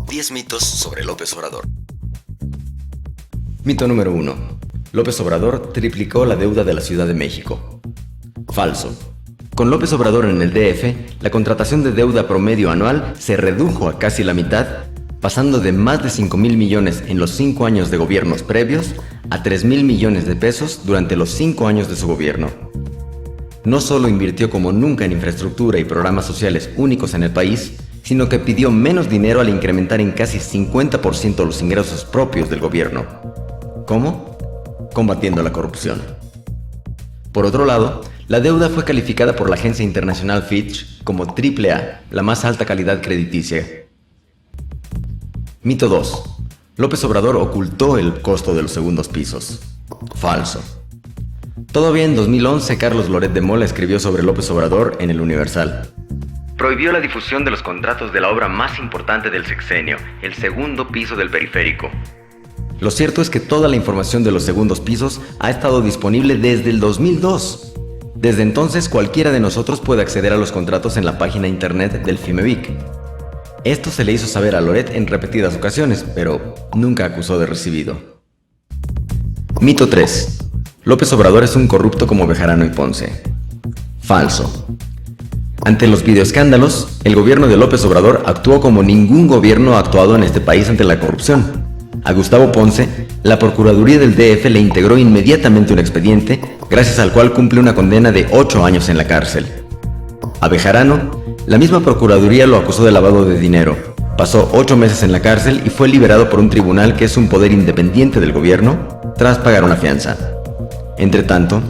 10 mitos sobre López Obrador. Mito número 1. López Obrador triplicó la deuda de la Ciudad de México. Falso. Con López Obrador en el DF, la contratación de deuda promedio anual se redujo a casi la mitad, pasando de más de 5,000 millones en los 5 años de gobiernos previos a 3,000 millones de pesos durante los 5 años de su gobierno. No solo invirtió como nunca en infraestructura y programas sociales únicos en el país, sino que pidió menos dinero al incrementar en casi 50% los ingresos propios del gobierno. ¿Cómo? Combatiendo la corrupción. Por otro lado, la deuda fue calificada por la agencia internacional Fitch como AAA, la más alta calidad crediticia. Mito 2. López Obrador ocultó el costo de los segundos pisos. Falso. Todavía en 2011, Carlos Loret de Mola escribió sobre López Obrador en El Universal. Prohibió la difusión de los contratos de la obra más importante del sexenio, el segundo piso del periférico. Lo cierto es que toda la información de los segundos pisos ha estado disponible desde el 2002. Desde entonces, cualquiera de nosotros puede acceder a los contratos en la página internet del FIMEVIC. Esto se le hizo saber a Loret en repetidas ocasiones, pero nunca acusó de recibido. Mito 3. López Obrador es un corrupto como Bejarano y Ponce. Falso. Ante los videoescándalos, el gobierno de López Obrador actuó como ningún gobierno ha actuado en este país ante la corrupción. A Gustavo Ponce, la Procuraduría del DF le integró inmediatamente un expediente, gracias al cual cumple una condena de 8 años en la cárcel. A Bejarano, la misma Procuraduría lo acusó de lavado de dinero. Pasó 8 meses en la cárcel y fue liberado por un tribunal que es un poder independiente del gobierno, tras pagar una fianza. Entre tanto,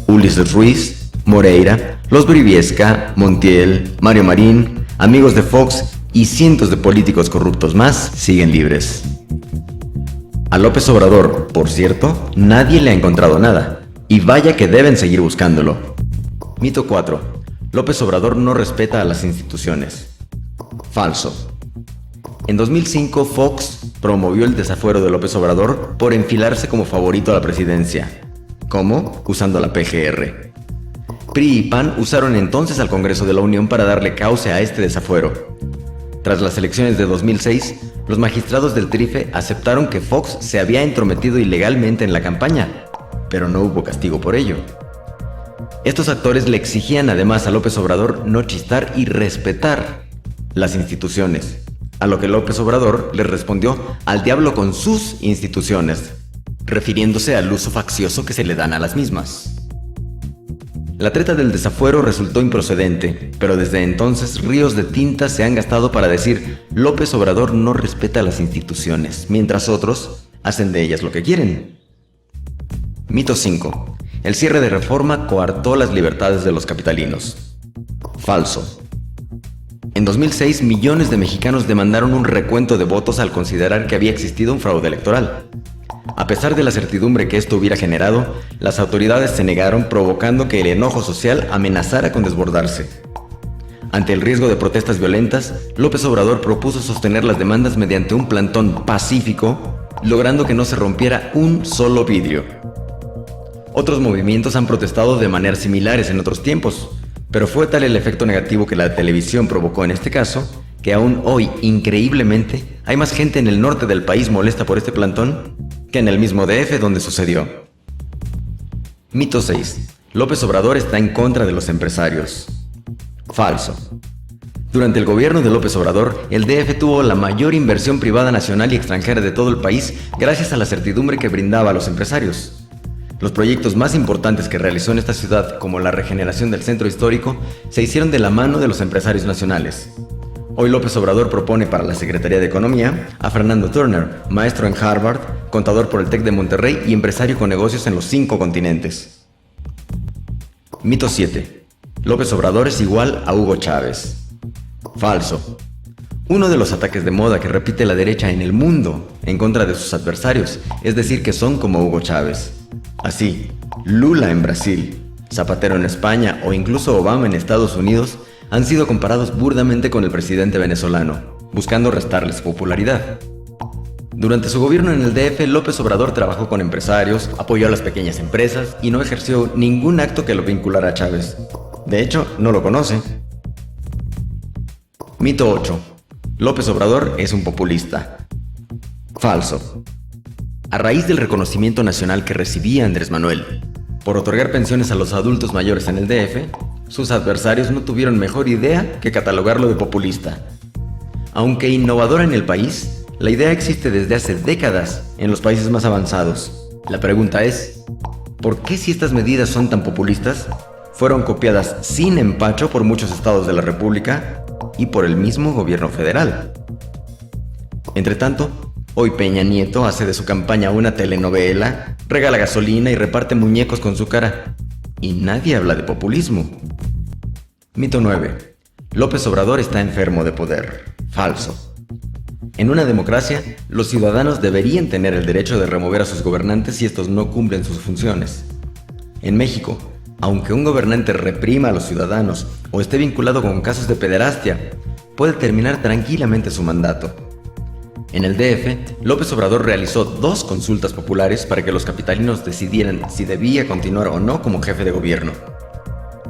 Ulises Ruiz, Moreira, Los Briviesca, Montiel, Mario Marín, amigos de Fox y cientos de políticos corruptos más siguen libres. A López Obrador, por cierto, nadie le ha encontrado nada, y vaya que deben seguir buscándolo. Mito 4. López Obrador no respeta a las instituciones. Falso. En 2005, Fox promovió el desafuero de López Obrador por enfilarse como favorito a la presidencia. ¿Cómo? Usando la PGR. PRI y PAN usaron entonces al Congreso de la Unión para darle cauce a este desafuero. Tras las elecciones de 2006, los magistrados del TRIFE aceptaron que Fox se había entrometido ilegalmente en la campaña, pero no hubo castigo por ello. Estos actores le exigían además a López Obrador no chistar y respetar las instituciones, a lo que López Obrador les respondió al diablo con sus instituciones, refiriéndose al uso faccioso que se le dan a las mismas. La treta del desafuero resultó improcedente, pero desde entonces ríos de tinta se han gastado para decir López Obrador no respeta las instituciones, mientras otros hacen de ellas lo que quieren. Mito 5. El cierre de Reforma coartó las libertades de los capitalinos. Falso. En 2006, millones de mexicanos demandaron un recuento de votos al considerar que había existido un fraude electoral. A pesar de la certidumbre que esto hubiera generado, las autoridades se negaron, provocando que el enojo social amenazara con desbordarse. Ante el riesgo de protestas violentas, López Obrador propuso sostener las demandas mediante un plantón pacífico, logrando que no se rompiera un solo vidrio. Otros movimientos han protestado de maneras similares en otros tiempos, pero fue tal el efecto negativo que la televisión provocó en este caso, que aún hoy, increíblemente, hay más gente en el norte del país molesta por este plantón que en el mismo DF donde sucedió. Mito 6. López Obrador está en contra de los empresarios. Falso. Durante el gobierno de López Obrador, el DF tuvo la mayor inversión privada nacional y extranjera de todo el país gracias a la certidumbre que brindaba a los empresarios. Los proyectos más importantes que realizó en esta ciudad, como la regeneración del centro histórico, se hicieron de la mano de los empresarios nacionales. Hoy López Obrador propone para la Secretaría de Economía a Fernando Turner, maestro en Harvard, contador por el TEC de Monterrey y empresario con negocios en los 5 continentes. Mito 7. López Obrador es igual a Hugo Chávez. Falso. Uno de los ataques de moda que repite la derecha en el mundo en contra de sus adversarios es decir que son como Hugo Chávez. Así, Lula en Brasil, Zapatero en España o incluso Obama en Estados Unidos han sido comparados burdamente con el presidente venezolano, buscando restarles popularidad. Durante su gobierno en el DF, López Obrador trabajó con empresarios, apoyó a las pequeñas empresas y no ejerció ningún acto que lo vinculara a Chávez. De hecho, no lo conoce. Mito 8. López Obrador es un populista. Falso. A raíz del reconocimiento nacional que recibía Andrés Manuel por otorgar pensiones a los adultos mayores en el DF, sus adversarios no tuvieron mejor idea que catalogarlo de populista. Aunque innovadora en el país, la idea existe desde hace décadas en los países más avanzados. La pregunta es, ¿por qué si estas medidas son tan populistas, fueron copiadas sin empacho por muchos estados de la República y por el mismo gobierno federal? Entretanto, hoy Peña Nieto hace de su campaña una telenovela, regala gasolina y reparte muñecos con su cara. Y nadie habla de populismo. Mito 9. López Obrador está enfermo de poder. Falso. En una democracia, los ciudadanos deberían tener el derecho de remover a sus gobernantes si estos no cumplen sus funciones. En México, aunque un gobernante reprima a los ciudadanos o esté vinculado con casos de pederastia, puede terminar tranquilamente su mandato. En el DF, López Obrador realizó 2 consultas populares para que los capitalinos decidieran si debía continuar o no como jefe de gobierno.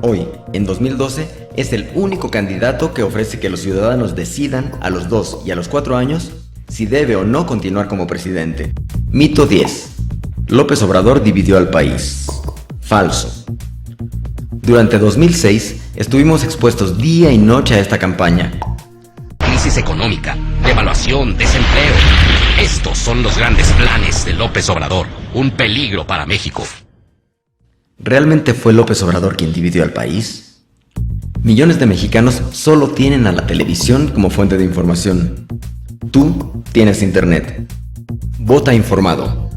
Hoy, en 2012, es el único candidato que ofrece que los ciudadanos decidan a los 2 y a los 4 años si debe o no continuar como presidente. Mito 10. López Obrador dividió al país. Falso. Durante 2006, estuvimos expuestos día y noche a esta campaña. Crisis económica, devaluación, desempleo. Estos son los grandes planes de López Obrador. Un peligro para México. ¿Realmente fue López Obrador quien dividió al país? Millones de mexicanos solo tienen a la televisión como fuente de información. Tú tienes internet. Vota informado.